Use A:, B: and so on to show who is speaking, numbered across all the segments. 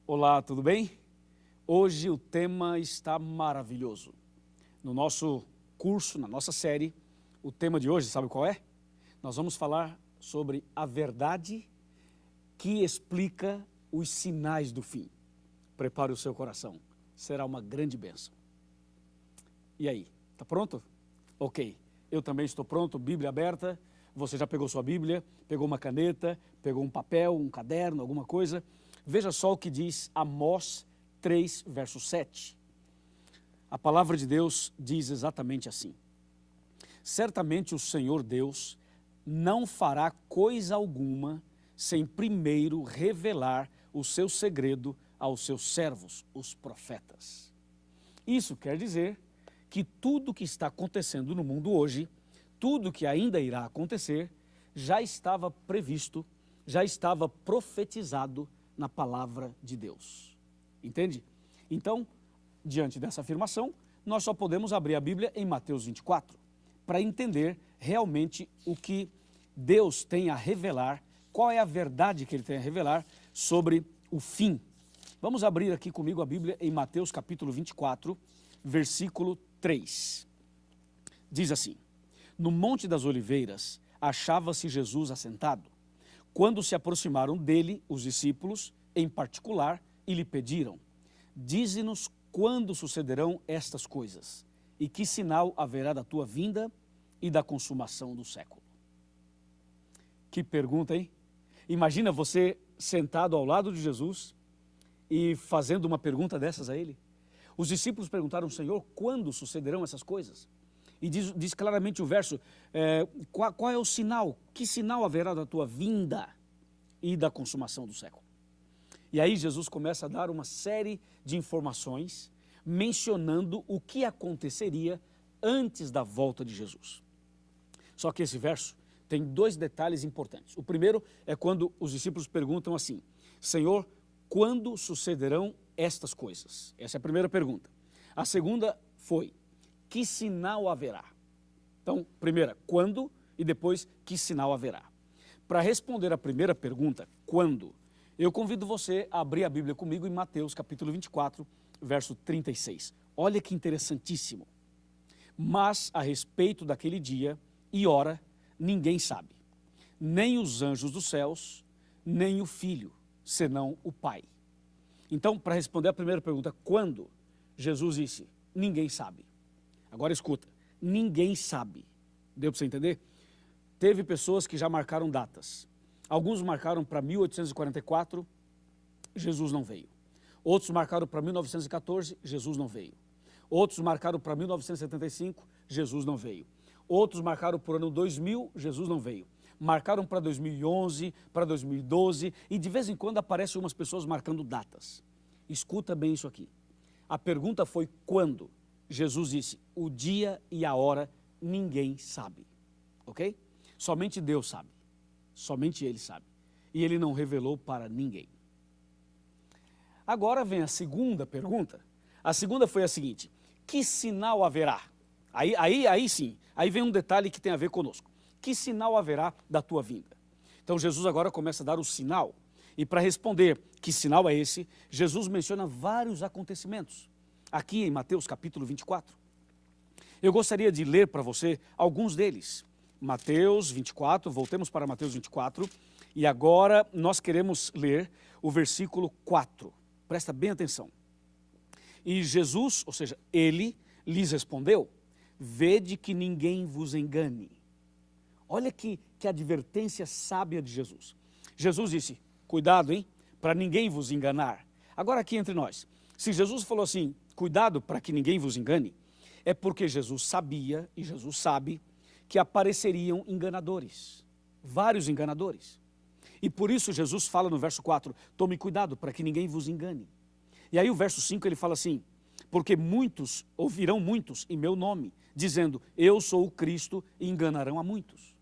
A: Olá, tudo bem? Hoje o tema está maravilhoso. No nosso curso, na nossa série, o tema de hoje, sabe qual é? Nós vamos falar sobre a verdade que explica os sinais do fim. Prepare o seu coração, será uma grande bênção. E aí, está pronto? Ok, eu também estou pronto, Bíblia aberta. Você já pegou sua Bíblia, pegou uma caneta, pegou um papel, um caderno, alguma coisa? Veja só o que diz Amós 3, verso 7. A palavra de Deus diz exatamente assim: certamente o Senhor Deus não fará coisa alguma sem primeiro revelar o seu segredo aos seus servos, os profetas. Isso quer dizer que tudo que está acontecendo no mundo hoje, tudo que ainda irá acontecer, já estava previsto, já estava profetizado na palavra de Deus. Entende? Então, diante dessa afirmação, nós só podemos abrir a Bíblia em Mateus 24, para entender realmente o que Deus tem a revelar, qual é a verdade que Ele tem a revelar sobre o fim. Vamos abrir aqui comigo a Bíblia em Mateus capítulo 24, versículo 3. Diz assim: no Monte das Oliveiras achava-se Jesus assentado, quando se aproximaram dele os discípulos, em particular, e lhe pediram: dize-nos quando sucederão estas coisas, e que sinal haverá da tua vinda e da consumação do século. Que pergunta, hein? Imagina você sentado ao lado de Jesus e fazendo uma pergunta dessas a ele. Os discípulos perguntaram: Senhor, quando sucederão essas coisas? E diz claramente o verso, qual é o sinal? Que sinal haverá da tua vinda e da consumação do século? E aí Jesus começa a dar uma série de informações, mencionando o que aconteceria antes da volta de Jesus. Só que esse verso tem dois detalhes importantes. O primeiro é quando os discípulos perguntam assim: Senhor, quando sucederão estas coisas? Essa é a primeira pergunta. A segunda foi: que sinal haverá? Então, primeira, quando, e depois, que sinal haverá? Para responder a primeira pergunta, quando, eu convido você a abrir a Bíblia comigo em Mateus capítulo 24, verso 36. Olha que interessantíssimo. Mas a respeito daquele dia e hora, ninguém sabe, nem os anjos dos céus, nem o Filho, senão o Pai. Então, para responder a primeira pergunta, quando, Jesus disse: ninguém sabe. Agora escuta, ninguém sabe. Deu para você entender? Teve pessoas que já marcaram datas. Alguns marcaram para 1844, Jesus não veio. Outros marcaram para 1914, Jesus não veio. Outros marcaram para 1975, Jesus não veio. Outros marcaram para o ano 2000, Jesus não veio. Marcaram para 2011, para 2012, e de vez em quando aparecem umas pessoas marcando datas. Escuta bem isso aqui. A pergunta foi quando? Jesus disse: o dia e a hora ninguém sabe, ok? Somente Deus sabe, somente Ele sabe, e Ele não revelou para ninguém. Agora vem a segunda pergunta. A segunda foi a seguinte: que sinal haverá? Aí sim, aí vem um detalhe que tem a ver conosco. Que sinal haverá da tua vinda? Então Jesus agora começa a dar o sinal, e para responder que sinal é esse, Jesus menciona vários acontecimentos. Aqui em Mateus capítulo 24. Eu gostaria de ler para você alguns deles. Mateus 24, voltemos para Mateus 24, e agora nós queremos ler o versículo 4. Presta bem atenção. E Jesus, ou seja, Ele lhes respondeu: vede que ninguém vos engane. Olha que advertência sábia de Jesus. Jesus disse: cuidado, hein, para ninguém vos enganar. Agora aqui entre nós, se Jesus falou assim: cuidado para que ninguém vos engane, é porque Jesus sabia e Jesus sabe que apareceriam enganadores, vários enganadores. E por isso Jesus fala no verso 4, tome cuidado para que ninguém vos engane. E aí o verso 5 ele fala assim: porque muitos, ouvirão muitos em meu nome, dizendo, eu sou o Cristo, e enganarão a muitos.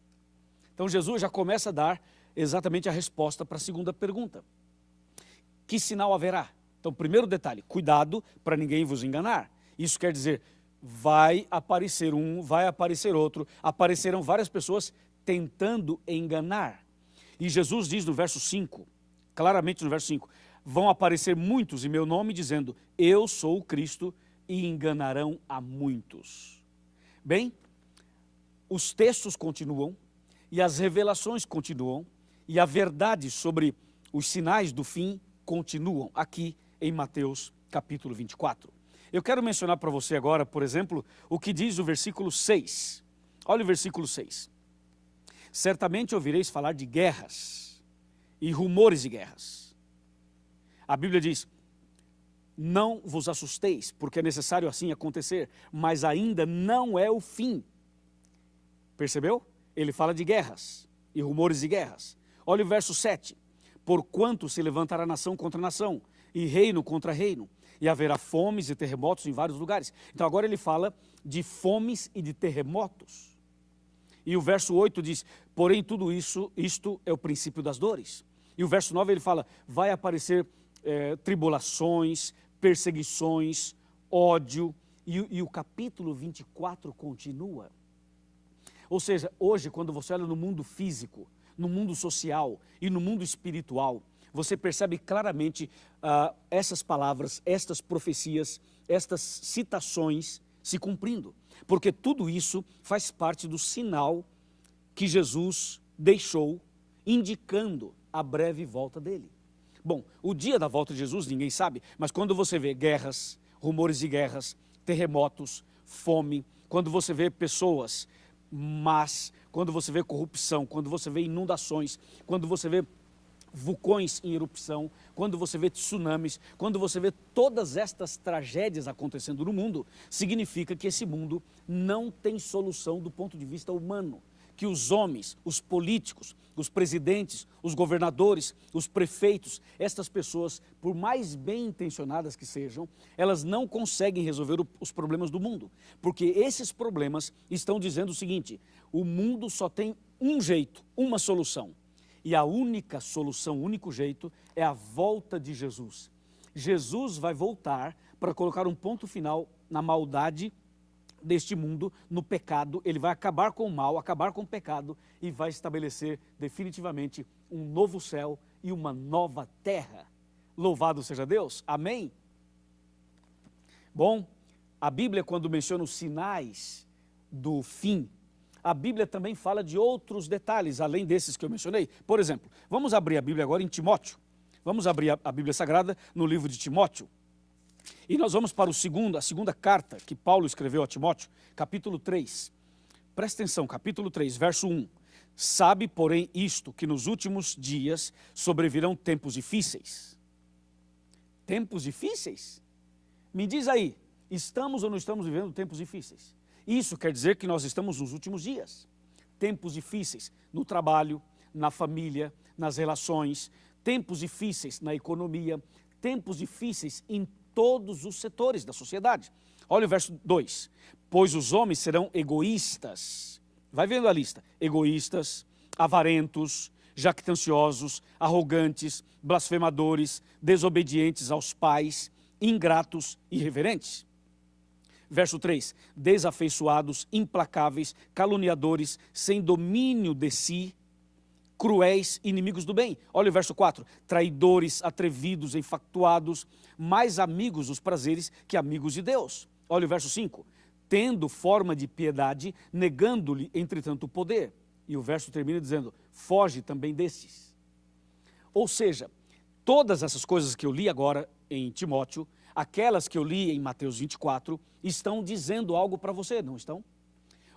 A: Então Jesus já começa a dar exatamente a resposta para a segunda pergunta. Que sinal haverá? Então, primeiro detalhe, cuidado para ninguém vos enganar. Isso quer dizer, vai aparecer um, vai aparecer outro, aparecerão várias pessoas tentando enganar. E Jesus diz no verso 5, claramente no verso 5, vão aparecer muitos em meu nome, dizendo, eu sou o Cristo, e enganarão a muitos. Bem, os textos continuam, e as revelações continuam, e a verdade sobre os sinais do fim continuam aqui em Mateus capítulo 24. Eu quero mencionar para você agora, por exemplo, o que diz o versículo 6. Olha o versículo 6. Certamente ouvireis falar de guerras e rumores de guerras. A Bíblia diz, não vos assusteis, porque é necessário assim acontecer, mas ainda não é o fim. Percebeu? Ele fala de guerras e rumores de guerras. Olha o verso 7. Porquanto se levantará nação contra nação, e reino contra reino, e haverá fomes e terremotos em vários lugares. Então agora ele fala de fomes e de terremotos. E o verso 8 diz, porém tudo isso, isto é o princípio das dores. E o verso 9 ele fala, vai aparecer tribulações, perseguições, ódio, e o capítulo 24 continua. Ou seja, hoje quando você olha no mundo físico, no mundo social e no mundo espiritual, você percebe claramente essas palavras, estas profecias, estas citações se cumprindo. Porque tudo isso faz parte do sinal que Jesus deixou, indicando a breve volta dele. Bom, o dia da volta de Jesus ninguém sabe, mas quando você vê guerras, rumores de guerras, terremotos, fome, quando você vê pessoas más, quando você vê corrupção, quando você vê inundações, quando você vê vulcões em erupção, quando você vê tsunamis, quando você vê todas estas tragédias acontecendo no mundo, significa que esse mundo não tem solução do ponto de vista humano, que os homens, os políticos, os presidentes, os governadores, os prefeitos, estas pessoas, por mais bem intencionadas que sejam, elas não conseguem resolver os problemas do mundo, porque esses problemas estão dizendo o seguinte, o mundo só tem um jeito, uma solução, e a única solução, o único jeito é a volta de Jesus. Jesus vai voltar para colocar um ponto final na maldade deste mundo, no pecado. Ele vai acabar com o mal, acabar com o pecado e vai estabelecer definitivamente um novo céu e uma nova terra. Louvado seja Deus, amém? Bom, a Bíblia quando menciona os sinais do fim, a Bíblia também fala de outros detalhes, além desses que eu mencionei. Por exemplo, vamos abrir a Bíblia agora em Timóteo. Vamos abrir a Bíblia Sagrada no livro de Timóteo. E nós vamos para a segunda carta que Paulo escreveu a Timóteo, capítulo 3. Presta atenção, capítulo 3, verso 1. Sabe, porém, isto, que nos últimos dias sobrevirão tempos difíceis. Tempos difíceis? Me diz aí, estamos ou não estamos vivendo tempos difíceis? Isso quer dizer que nós estamos nos últimos dias. Tempos difíceis no trabalho, na família, nas relações, tempos difíceis na economia, tempos difíceis em todos os setores da sociedade. Olha o verso 2. Pois os homens serão egoístas. Vai vendo a lista. Egoístas, avarentos, jactanciosos, arrogantes, blasfemadores, desobedientes aos pais, ingratos e irreverentes. Verso 3, desafeiçoados, implacáveis, caluniadores, sem domínio de si, cruéis, inimigos do bem. Olha o verso 4, traidores, atrevidos, enfatuados, mais amigos dos prazeres que amigos de Deus. Olha o verso 5, tendo forma de piedade, negando-lhe, entretanto, o poder. E o verso termina dizendo, foge também desses. Ou seja, todas essas coisas que eu li agora em Timóteo, aquelas que eu li em Mateus 24, estão dizendo algo para você, não estão?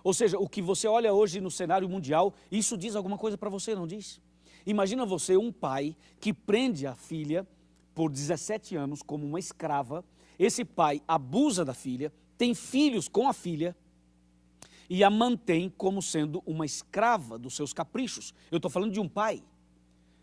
A: Ou seja, o que você olha hoje no cenário mundial, isso diz alguma coisa para você, não diz? Imagina você um pai que prende a filha por 17 anos como uma escrava, esse pai abusa da filha, tem filhos com a filha e a mantém como sendo uma escrava dos seus caprichos. Eu estou falando de um pai.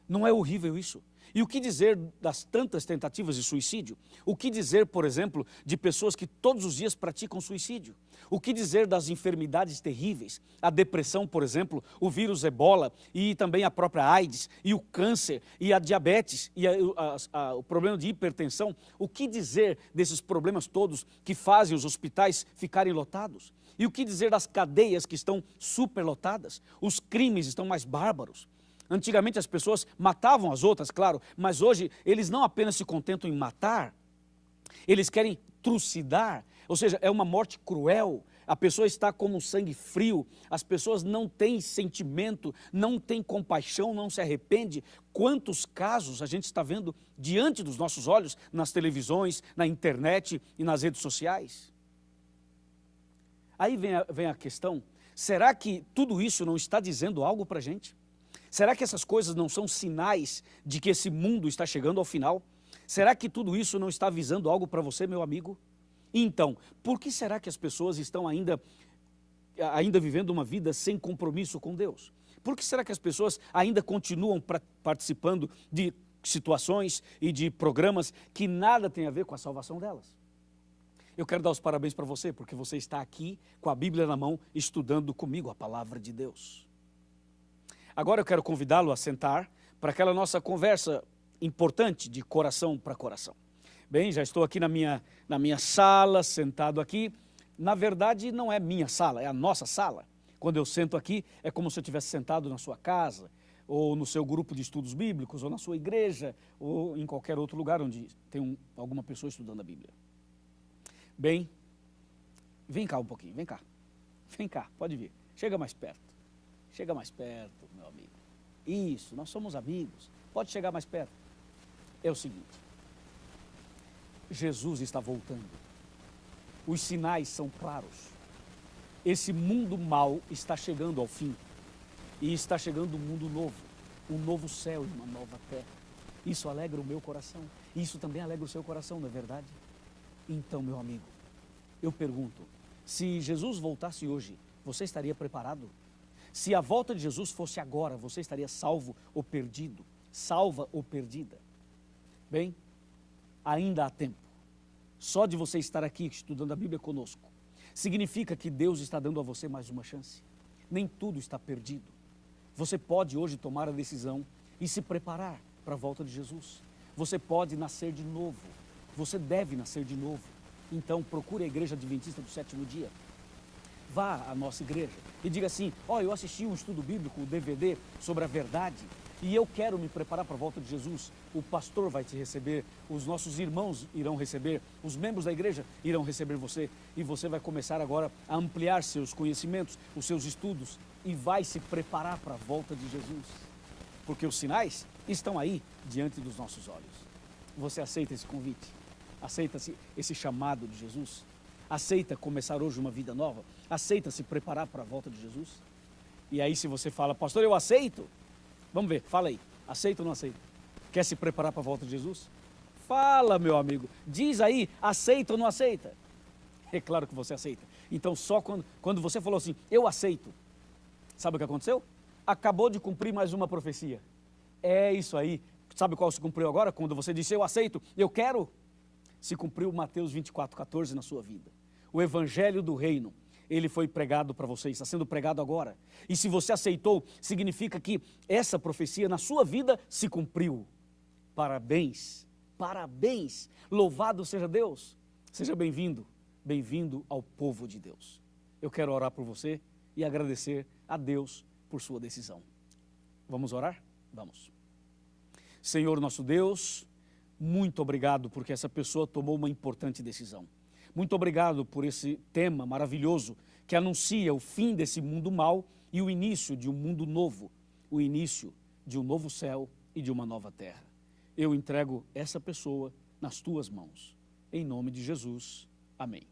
A: Não é horrível isso? E o que dizer das tantas tentativas de suicídio? O que dizer, por exemplo, de pessoas que todos os dias praticam suicídio? O que dizer das enfermidades terríveis? A depressão, por exemplo, o vírus Ebola e também a própria AIDS e o câncer e a diabetes e o problema de hipertensão. O que dizer desses problemas todos que fazem os hospitais ficarem lotados? E o que dizer das cadeias que estão superlotadas? Os crimes estão mais bárbaros. Antigamente as pessoas matavam as outras, claro, mas hoje eles não apenas se contentam em matar, eles querem trucidar, ou seja, é uma morte cruel. A pessoa está com um sangue frio, as pessoas não têm sentimento, não têm compaixão, não se arrepende. Quantos casos a gente está vendo diante dos nossos olhos, nas televisões, na internet e nas redes sociais? Aí vem a questão, será que tudo isso não está dizendo algo para a gente? Será que essas coisas não são sinais de que esse mundo está chegando ao final? Será que tudo isso não está avisando algo para você, meu amigo? Então, por que será que as pessoas estão ainda vivendo uma vida sem compromisso com Deus? Por que será que as pessoas ainda continuam participando de situações e de programas que nada tem a ver com a salvação delas? Eu quero dar os parabéns para você, porque você está aqui com a Bíblia na mão, estudando comigo a palavra de Deus. Agora eu quero convidá-lo a sentar para aquela nossa conversa importante de coração para coração. Bem, já estou aqui na minha sala, sentado aqui. Na verdade, não é minha sala, é a nossa sala. Quando eu sento aqui, é como se eu tivesse sentado na sua casa, ou no seu grupo de estudos bíblicos, ou na sua igreja, ou em qualquer outro lugar onde tem alguma pessoa estudando a Bíblia. Bem, vem cá um pouquinho, vem cá. Vem cá, pode vir. Chega mais perto. Chega mais perto, meu amigo. Isso, nós somos amigos. Pode chegar mais perto. É o seguinte, Jesus está voltando. Os sinais são claros. Esse mundo mau está chegando ao fim. E está chegando um mundo novo. Um novo céu e uma nova terra. Isso alegra o meu coração. Isso também alegra o seu coração, não é verdade? Então, meu amigo, eu pergunto, se Jesus voltasse hoje, você estaria preparado? Se a volta de Jesus fosse agora, você estaria salvo ou perdido? Salva ou perdida? Bem, ainda há tempo. Só de você estar aqui estudando a Bíblia conosco, significa que Deus está dando a você mais uma chance. Nem tudo está perdido. Você pode hoje tomar a decisão e se preparar para a volta de Jesus. Você pode nascer de novo. Você deve nascer de novo. Então procure a Igreja Adventista do Sétimo Dia. Vá à nossa igreja e diga assim, eu assisti um estudo bíblico, um DVD sobre a verdade, e eu quero me preparar para a volta de Jesus. O pastor vai te receber, os nossos irmãos irão receber, os membros da igreja irão receber você, e você vai começar agora a ampliar seus conhecimentos, os seus estudos, e vai se preparar para a volta de Jesus. Porque os sinais estão aí diante dos nossos olhos. Você aceita esse convite? Aceita esse chamado de Jesus? Aceita começar hoje uma vida nova? Aceita se preparar para a volta de Jesus? E aí se você fala, pastor, eu aceito. Vamos ver, fala aí, aceita ou não aceita? Quer se preparar para a volta de Jesus? Fala, meu amigo, diz aí, aceita ou não aceita? É claro que você aceita. Então só quando você falou assim, eu aceito, sabe o que aconteceu? Acabou de cumprir mais uma profecia. É isso aí. Sabe qual se cumpriu agora? Quando você disse, eu aceito, eu quero. Se cumpriu Mateus 24:14 na sua vida. O Evangelho do Reino, ele foi pregado para você, está sendo pregado agora. E se você aceitou, significa que essa profecia na sua vida se cumpriu. Parabéns, parabéns, louvado seja Deus. Seja bem-vindo, bem-vindo ao povo de Deus. Eu quero orar por você e agradecer a Deus por sua decisão. Vamos orar? Vamos. Senhor nosso Deus, muito obrigado porque essa pessoa tomou uma importante decisão. Muito obrigado por esse tema maravilhoso que anuncia o fim desse mundo mau e o início de um mundo novo, o início de um novo céu e de uma nova terra. Eu entrego essa pessoa nas tuas mãos. Em nome de Jesus. Amém.